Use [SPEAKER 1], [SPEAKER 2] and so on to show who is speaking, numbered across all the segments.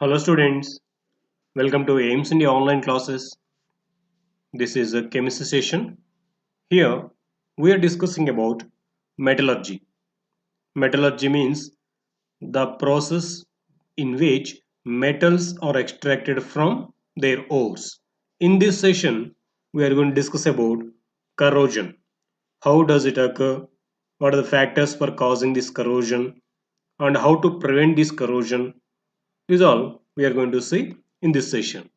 [SPEAKER 1] Hello students, welcome to AIMS India online classes. This is a chemistry session. Here we are discussing about metallurgy. Metallurgy means the process in which metals are extracted from their ores. In this session we are going to discuss about corrosion. How does it occur? What are the factors for causing this corrosion and how to prevent this corrosion? This is all we are going to see in this session.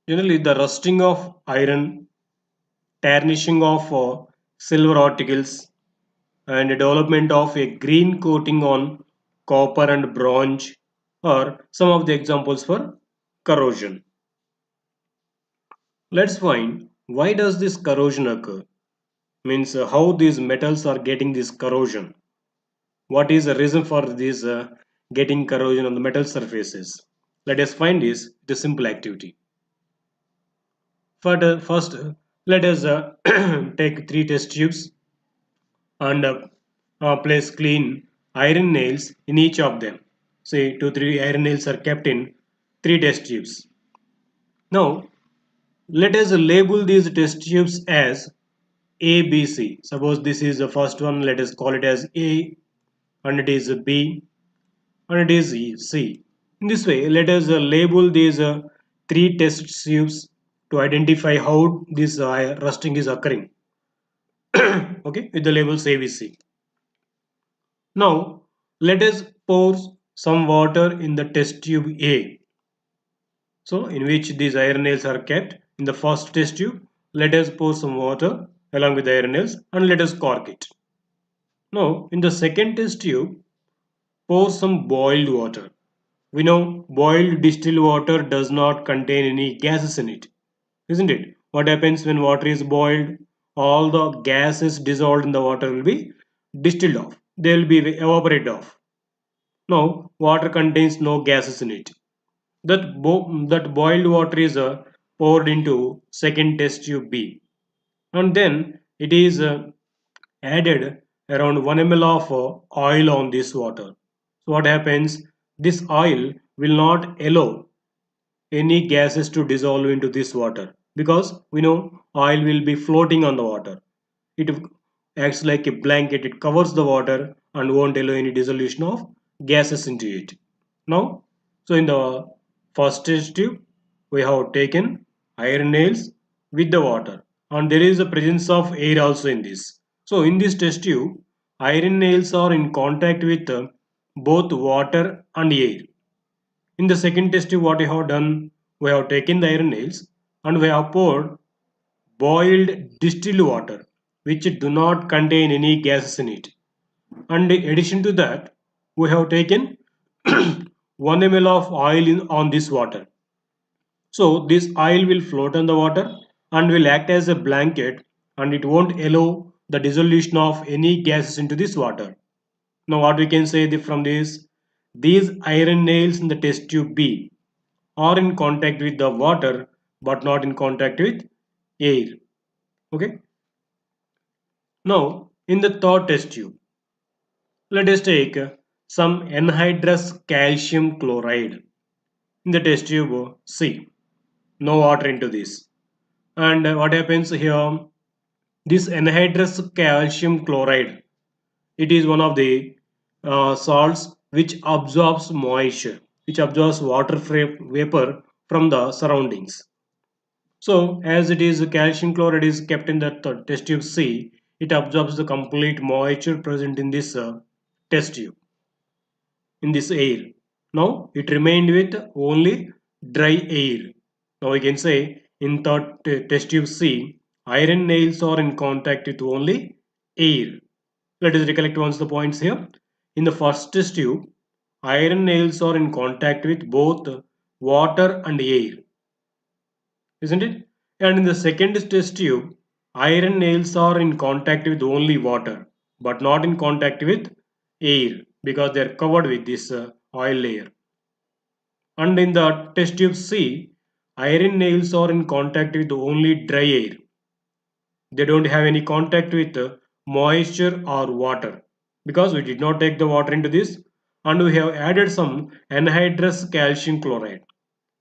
[SPEAKER 1] Generally, the rusting of iron, tarnishing of silver articles, and the development of a green coating on copper and bronze are some of the examples for corrosion. Let's find why does this corrosion occur? Means how these metals are getting this corrosion. What is the reason for this getting corrosion on the metal surfaces? Let us find this the simple activity. First, let us take three test tubes and place clean iron nails in each of them. Say 2 3 iron nails are kept in three test tubes. Now let us label these test tubes as A, B, C. Suppose this is the first one, let us call it as A, and it is B, and it is C. In this way, let us label these three test tubes to identify how this rusting is occurring. Okay, with the labels A, B, C. Now let us pour some water in the test tube A. So in which these iron nails are kept in the first test tube, let us pour some water along with the iron nails and let us cork it. Now in the second test tube, pour some boiled water. We know boiled distilled water does not contain any gases in it, isn't it? What happens when water is boiled? All the gases dissolved in the water will be distilled off. They will be evaporated off. Now, water contains no gases in it. That boiled water is poured into second test tube B, and then it is added around 1 ml of oil on this water. So what happens? This oil will not allow any gases to dissolve into this water because we know oil will be floating on the water. It acts like a blanket, it covers the water and won't allow any dissolution of gases into it. Now, so in the first test tube, we have taken iron nails with the water, and there is a presence of air also in this. So in this test tube, iron nails are in contact with both water and air. In the second test tube, what we have done, we have taken the iron nails and we have poured boiled distilled water which do not contain any gases in it. And in addition to that, we have taken 1 ml of oil on this water. So this oil will float on the water and will act as a blanket, and it won't allow the dissolution of any gases into this water. Now what we can say from this, these iron nails in the test tube B are in contact with the water but not in contact with air. Okay. Now in the third test tube, let us take some anhydrous calcium chloride in the test tube C. No water into this. And what happens here? This anhydrous calcium chloride, it is one of the salts which absorbs moisture, which absorbs water vapor from the surroundings. So as it is calcium chloride is kept in the test tube C, it absorbs the complete moisture present in this test tube, in this air. Now it remained with only dry air. Now we can say in third test tube C, iron nails are in contact with only air. Let us recollect once the points here. In the first test tube, iron nails are in contact with both water and air, isn't it? And in the second test tube, iron nails are in contact with only water, but not in contact with air because they are covered with this oil layer. And in the test tube C, iron nails are in contact with only dry air. They don't have any contact with moisture or water because we did not take the water into this. and we have added some anhydrous calcium chloride,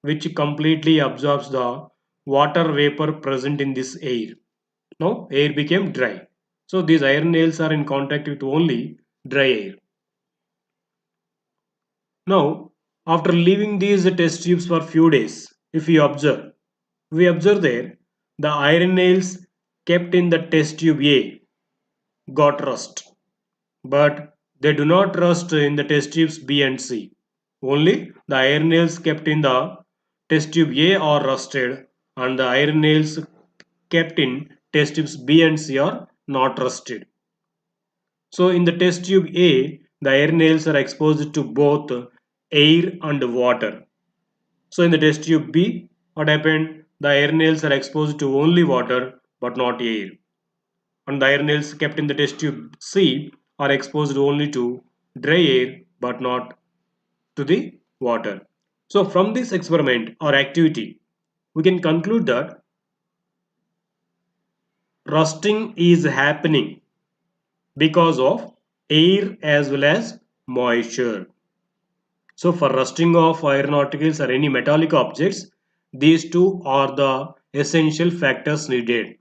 [SPEAKER 1] which completely absorbs the water vapor present in this air. Now air became dry. So these iron nails are in contact with only dry air. Now, after leaving these test tubes for few days, if you observe, we observe there the iron nails kept in the test tube A got rust, but they do not rust in the test tubes B and C. Only the iron nails kept in the test tube A are rusted, and the iron nails kept in test tubes B and C are not rusted. So in the test tube A, the air nails are exposed to both air and water. So in the test tube B, what happened? The air nails are exposed to only water but not air. And the air nails kept in the test tube C are exposed only to dry air but not to the water. So from this experiment or activity, we can conclude that rusting is happening because of air as well as moisture. So for rusting of iron articles or any metallic objects, these two are the essential factors needed,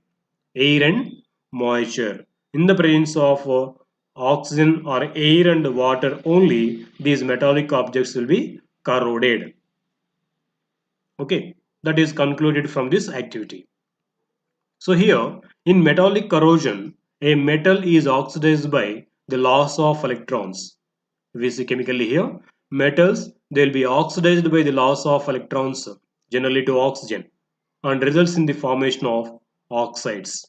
[SPEAKER 1] air and moisture. In the presence of oxygen or air and water only, these metallic objects will be corroded. Okay, that is concluded from this activity. So here in metallic corrosion, a metal is oxidized by the loss of electrons. We see chemically here, metals they will be oxidized by the loss of electrons generally to oxygen and results in the formation of oxides.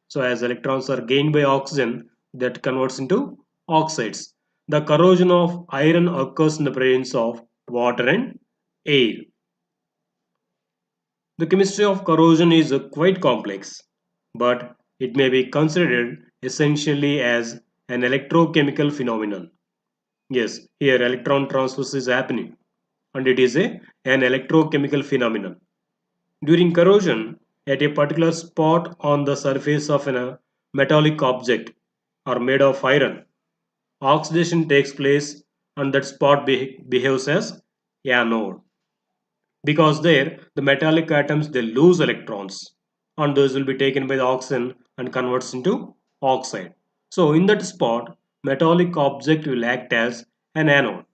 [SPEAKER 1] So as electrons are gained by oxygen, that converts into oxides. The corrosion of iron occurs in the presence of water and air. The chemistry of corrosion is quite complex, but it may be considered essentially as an electrochemical phenomenon. Yes, here electron transfer is happening and it is an electrochemical phenomenon. During corrosion, at a particular spot on the surface of a metallic object or made of iron, oxidation takes place and that spot behaves as anode. Because there the metallic atoms they lose electrons and those will be taken by the oxygen and converts into oxide. So in that spot metallic object will act as an anode.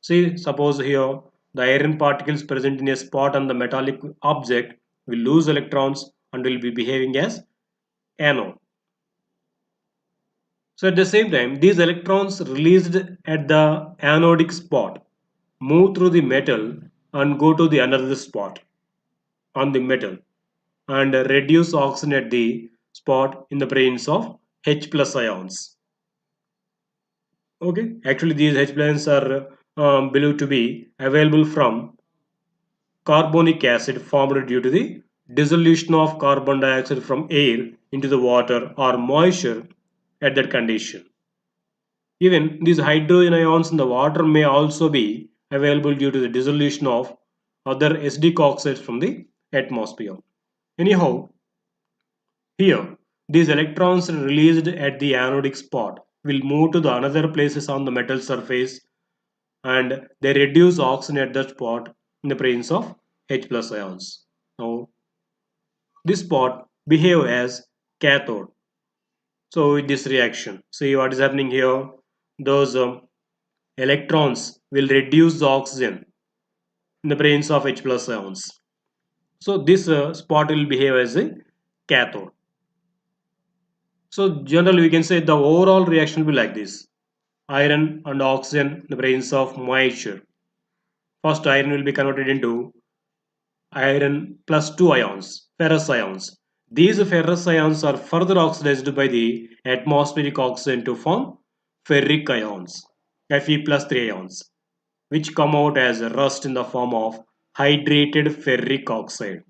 [SPEAKER 1] See, suppose here the iron particles present in a spot on the metallic object will lose electrons and will be behaving as anode. So at the same time, these electrons released at the anodic spot move through the metal and go to the another spot on the metal and reduce oxygen at the spot in the presence of H plus ions. Okay, actually these H plus ions are believed to be available from carbonic acid formed due to the dissolution of carbon dioxide from air into the water or moisture at that condition. Even these hydrogen ions in the water may also be available due to the dissolution of other acidic oxides from the atmosphere. Anyhow, here these electrons released at the anodic spot will move to the another places on the metal surface and they reduce oxygen at that spot in the presence of H plus ions. Now this spot behave as cathode. So with this reaction, see what is happening here. Those electrons will reduce the oxygen in the presence of H plus ions. So this spot will behave as a cathode. So generally we can say the overall reaction will be like this. Iron and oxygen in the presence of moisture. First iron will be converted into iron plus 2 ions, ferrous ions. These ferrous ions are further oxidized by the atmospheric oxygen to form ferric ions, Fe plus 3 ions, which come out as rust in the form of hydrated ferric oxide.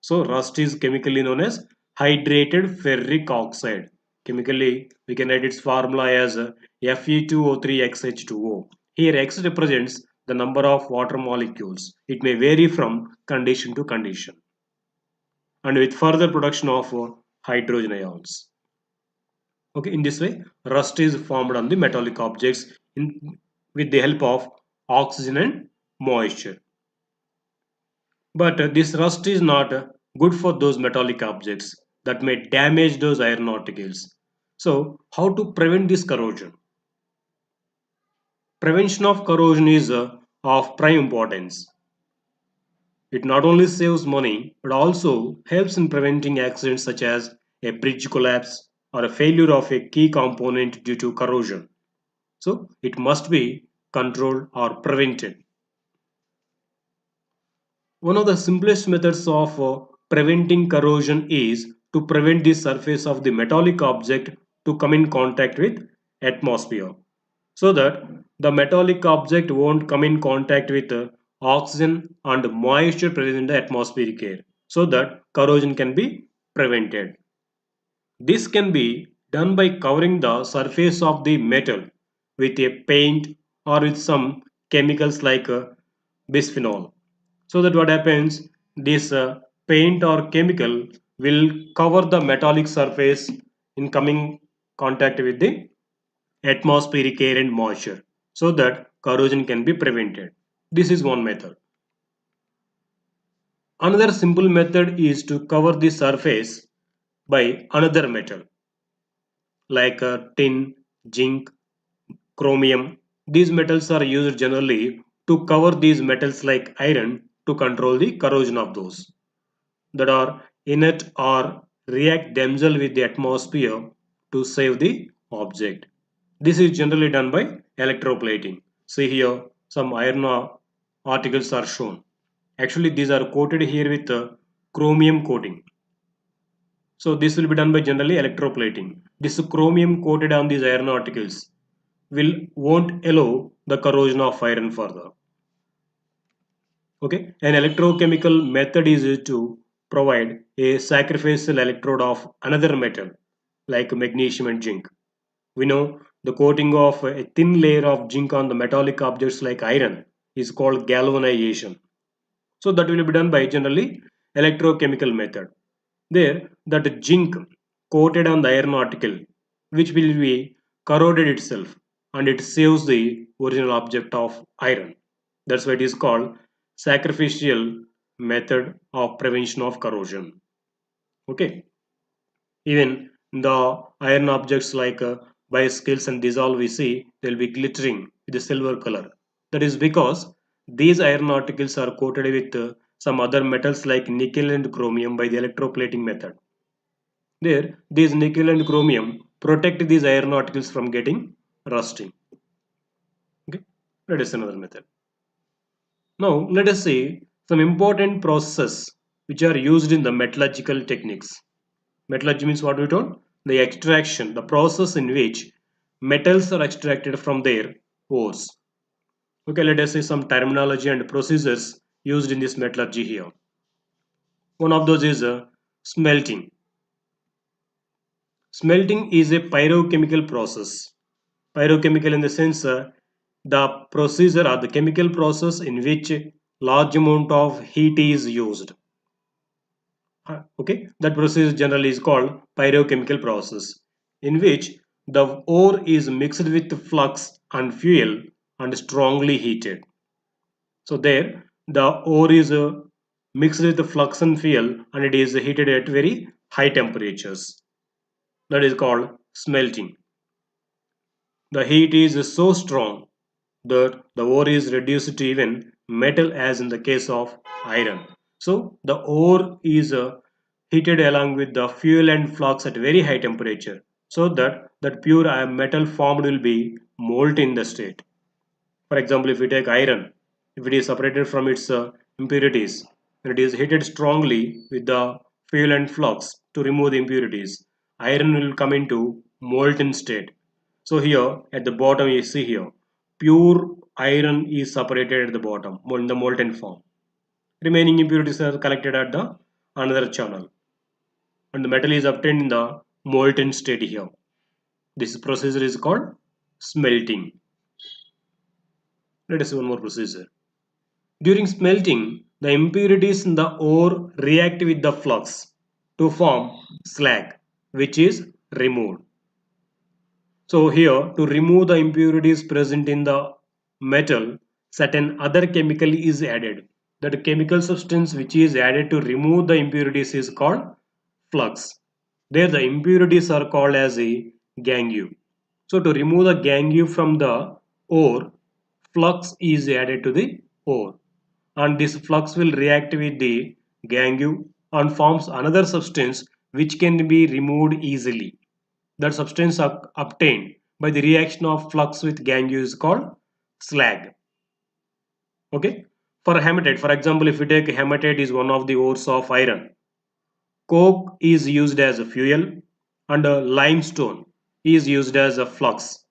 [SPEAKER 1] So rust is chemically known as hydrated ferric oxide. Chemically, we can write its formula as Fe2O3xH2O. Here X represents the number of water molecules. It may vary from condition to condition. And with further production of hydrogen ions. Okay, in this way, rust is formed on the metallic objects with the help of oxygen and moisture. But this rust is not good for those metallic objects that may damage those iron particles. So, how to prevent this corrosion? Prevention of corrosion is of prime importance. It not only saves money but also helps in preventing accidents such as a bridge collapse or a failure of a key component due to corrosion. So, it must be controlled or prevented. One of the simplest methods of preventing corrosion is to prevent the surface of the metallic object to come in contact with atmosphere so that the metallic object won't come in contact with oxygen and moisture present in the atmospheric air so that corrosion can be prevented. This can be done by covering the surface of the metal with a paint or with some chemicals like bisphenol. So that what happens, this paint or chemical will cover the metallic surface in coming contact with the atmospheric air and moisture so that corrosion can be prevented. This is one method. Another simple method is to cover the surface by another metal like tin, zinc, chromium. These metals are used generally to cover these metals like iron to control the corrosion of those that are inert or react themselves with the atmosphere to save the object. This is generally done by electroplating. See here, some iron articles are shown. Actually, these are coated here with chromium coating. So this will be done by generally electroplating. This chromium coated on these iron articles won't allow the corrosion of iron further. Okay, an electrochemical method is used to provide a sacrificial electrode of another metal like magnesium and zinc. We know the coating of a thin layer of zinc on the metallic objects like iron is called galvanization. So that will be done by generally electrochemical method. There, that zinc coated on the iron article, which will be corroded itself, and it saves the original object of iron. That's why it is called sacrificial method of prevention of corrosion. Okay. Even the iron objects like bicycles and dissolve we see they'll be glittering with a silver color. That is because these iron articles are coated with some other metals like nickel and chromium by the electroplating method. There, these nickel and chromium protect these iron articles from getting rusting. Okay, that is another method. Now, let us see some important processes which are used in the metallurgical techniques. Metallurgy means what we told? The extraction, the process in which metals are extracted from their ores. Okay, let us see some terminology and procedures used in this metallurgy here. One of those is smelting. Smelting is a pyrochemical process. Pyrochemical in the sense the procedure or the chemical process in which large amount of heat is used. Okay, that process generally is called pyrochemical process in which the ore is mixed with flux and fuel and strongly heated. So there the ore is mixed with the flux and fuel and it is heated at very high temperatures. That is called smelting. The heat is so strong that the ore is reduced to even metal as in the case of iron. So the ore is heated along with the fuel and flux at very high temperature so that that pure metal formed will be molten in the state. For example, if we take iron, if it is separated from its impurities and it is heated strongly with the fuel and flux to remove the impurities, iron will come into molten state. So here at the bottom you see here, pure iron is separated at the bottom in the molten form. Remaining impurities are collected at the another channel and the metal is obtained in the molten state here. This procedure is called smelting. Let us see one more procedure. During smelting, the impurities in the ore react with the flux to form slag, which is removed. So here, to remove the impurities present in the metal, certain other chemical is added. That chemical substance which is added to remove the impurities is called flux. There the impurities are called as a gangue. So to remove the gangue from the ore, flux is added to the ore, and this flux will react with the gangue and forms another substance which can be removed easily. That substance obtained by the reaction of flux with gangue is called slag. Okay. For hematite, for example, if you take hematite is one of the ores of iron. Coke is used as a fuel, and limestone is used as a flux.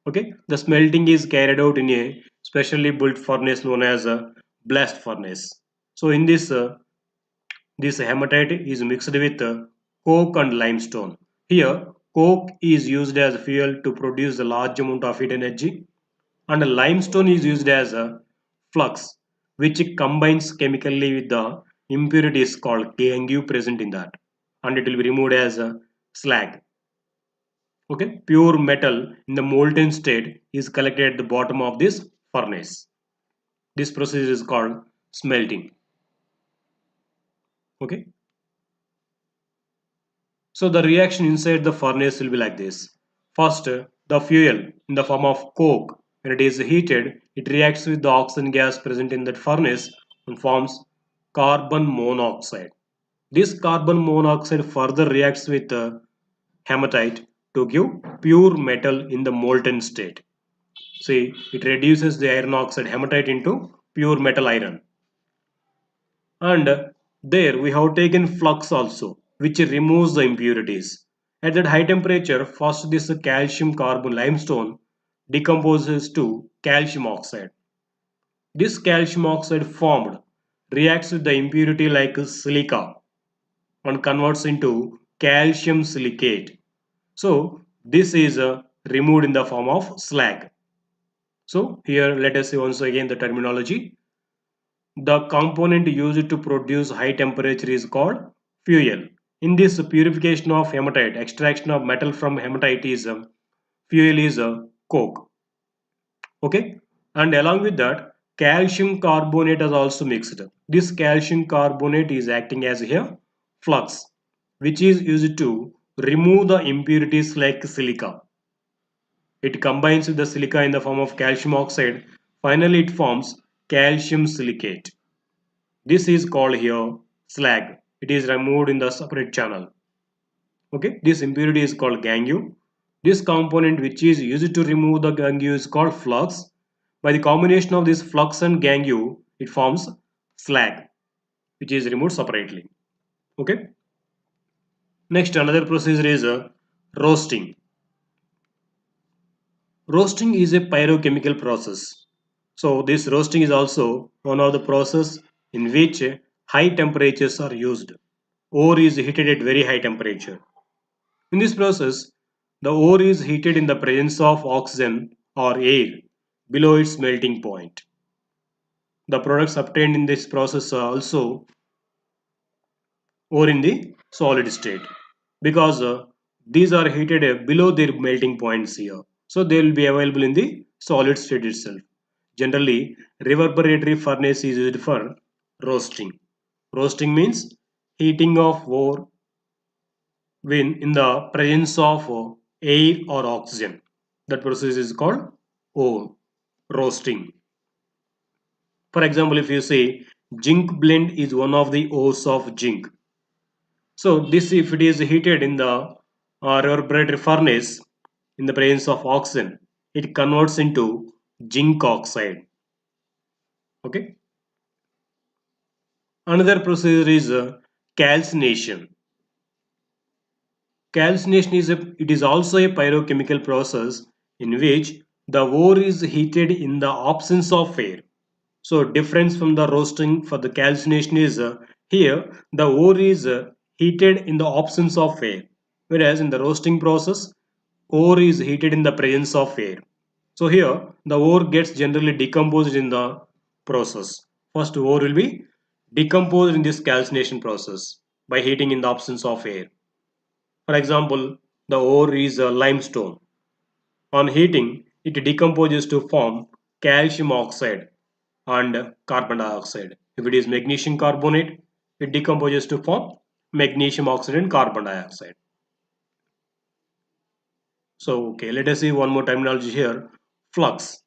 [SPEAKER 1] Okay, the smelting is carried out in a specially built furnace known as a blast furnace. So in this hematite is mixed with coke and limestone. Here, coke is used as fuel to produce a large amount of heat energy, and limestone is used as a flux, which combines chemically with the impurities called gangue present in that, and it will be removed as a slag. Okay, pure metal in the molten state is collected at the bottom of this furnace. This process is called smelting. Okay, so the reaction inside the furnace will be like this. First, the fuel in the form of coke, when it is heated, it reacts with the oxygen gas present in that furnace and forms carbon monoxide. This carbon monoxide further reacts with hematite to give pure metal in the molten state. See, it reduces the iron oxide hematite into pure metal iron. And there we have taken flux also, which removes the impurities. At that high temperature, first this calcium carbon limestone decomposes to calcium oxide. This calcium oxide formed reacts with the impurity like silica and converts into calcium silicate. So this is removed in the form of slag. So here let us see once again the terminology. The component used to produce high temperature is called fuel. In this purification of hematite, extraction of metal from hematite is fuel is coke. Okay, and along with that, calcium carbonate is also mixed. This calcium carbonate is acting as a flux, which is used to remove the impurities like silica. It combines with the silica in the form of calcium oxide. Finally, it forms calcium silicate. This is called here slag. It is removed in the separate channel. Okay, this impurity is called gangue. This component which is used to remove the gangue is called flux. By the combination of this flux and gangue, it forms slag, which is removed separately. Okay. Next, another procedure is roasting. Roasting is a pyrochemical process. So this roasting is also one of the process in which high temperatures are used. Ore is heated at very high temperature. In this process, the ore is heated in the presence of oxygen or air below its melting point. The products obtained in this process are also ore in the solid state, because these are heated below their melting points here. So they will be available in the solid state itself. Generally, reverberatory furnace is used for roasting. Roasting means heating of ore when in the presence of air or oxygen. That process is called ore roasting. For example, if you say zinc blende is one of the ores of zinc. So this, if it is heated in the reverberatory furnace in the presence of oxygen, it converts into zinc oxide. Okay. Another procedure is calcination. Calcination is also a pyrochemical process in which the ore is heated in the absence of air. So difference from the roasting for the calcination is here the ore is heated in the absence of air, whereas in the roasting process ore is heated in the presence of air. So here the ore gets generally decomposed in the process. First ore will be decomposed in this calcination process by heating in the absence of air. For example, the ore is limestone. On heating, it decomposes to form calcium oxide and carbon dioxide. If it is magnesium carbonate, it decomposes to form magnesium oxide and carbon dioxide. So, okay, let us see one more terminology here. Flux,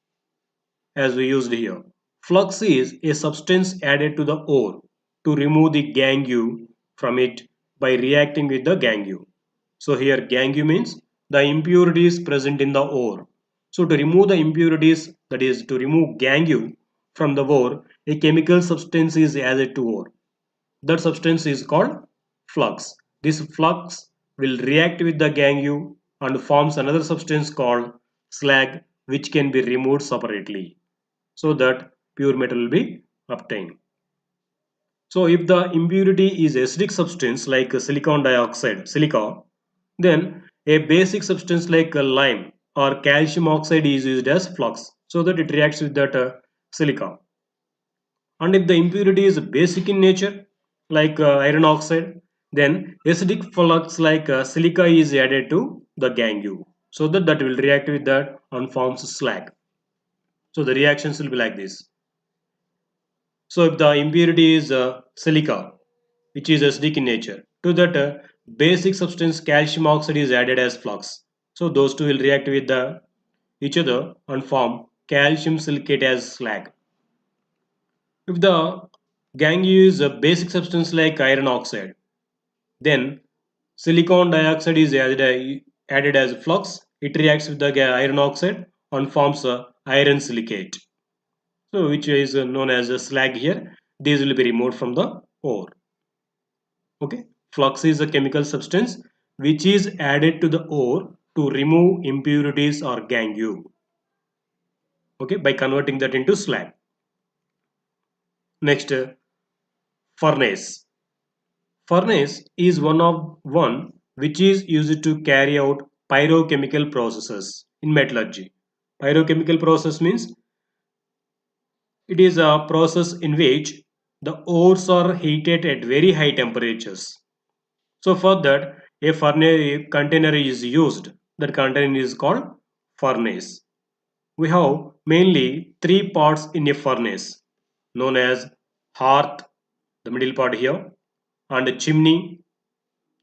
[SPEAKER 1] as we used here. Flux is a substance added to the ore to remove the gangue from it by reacting with the gangue. So here gangue means the impurities present in the ore. So to remove the impurities, that is to remove gangue from the ore, a chemical substance is added to ore. That substance is called flux. This flux will react with the gangue and forms another substance called slag, which can be removed separately so that pure metal will be obtained. So if the impurity is acidic substance like silicon dioxide, silica, then a basic substance like lime or calcium oxide is used as flux so that it reacts with that silica. And if the impurity is basic in nature like iron oxide, then acidic flux like silica is added to the gangue so that will react with that and forms slag. So the reactions will be like this. So if the impurity is silica, which is acidic in nature, to that basic substance calcium oxide is added as flux. So those two will react with each other and form calcium silicate as slag. If the gangue is a basic substance like iron oxide, then silicon dioxide is added as flux. It reacts with the iron oxide and forms iron silicate. So which is known as a slag here. These will be removed from the ore. Okay, flux is a chemical substance which is added to the ore to remove impurities or gangue. Okay, by converting that into slag. Next, furnace. Furnace is one which is used to carry out pyrochemical processes in metallurgy. Pyrochemical process means it is a process in which the ores are heated at very high temperatures. So for that, a furnace container is used. That container is called furnace. We have mainly three parts in a furnace, known as hearth, the middle part here, and a chimney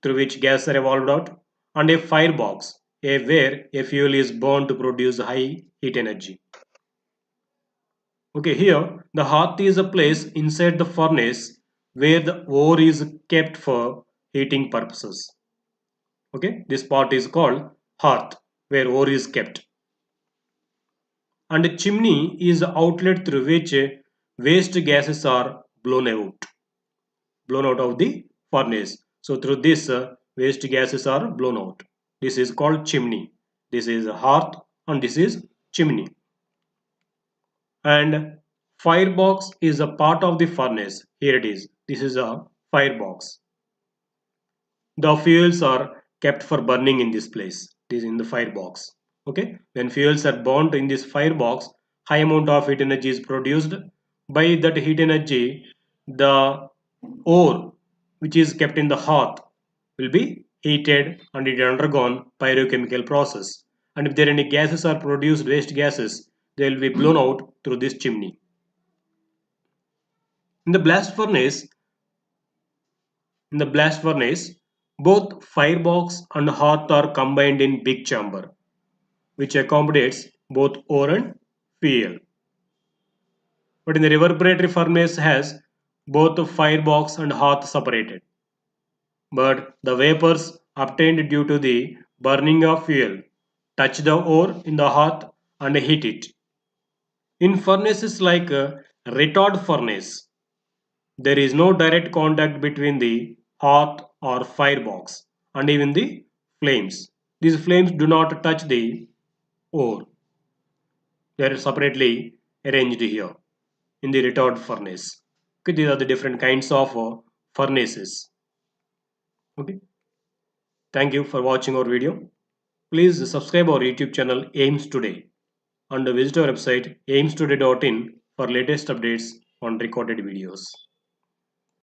[SPEAKER 1] through which gas are evolved out, and a firebox, where a fuel is burned to produce high heat energy. Okay, here the hearth is a place inside the furnace where the ore is kept for heating purposes. Okay, this part is called hearth where ore is kept. And a chimney is the outlet through which waste gases are blown out of the furnace. So through this waste gases are blown out. This is called chimney. This is a hearth and this is chimney. And firebox is a part of the furnace. Here it is. This is a firebox. The fuels are kept for burning in this place. This is in the firebox. Okay. When fuels are burnt in this firebox, high amount of heat energy is produced. By that heat energy, the ore which is kept in the hearth will be heated and it undergone pyrochemical process. And if there are any gases are produced, waste gases, they will be blown out through this chimney. In the blast furnace, in the blast furnace, both firebox and hearth are combined in big chamber, which accommodates both ore and fuel. But in the reverberatory furnace has both the firebox and hearth separated. But the vapors obtained due to the burning of fuel touch the ore in the hearth and heat it. In furnaces like a retort furnace, there is no direct contact between the hearth or firebox and even the flames. These flames do not touch the ore. They are separately arranged here in the retort furnace. Okay, these are the different kinds of furnaces. Okay, thank you for watching our video. Please subscribe our YouTube channel AIMS Today and visit our website aimstoday.in for latest updates on recorded videos.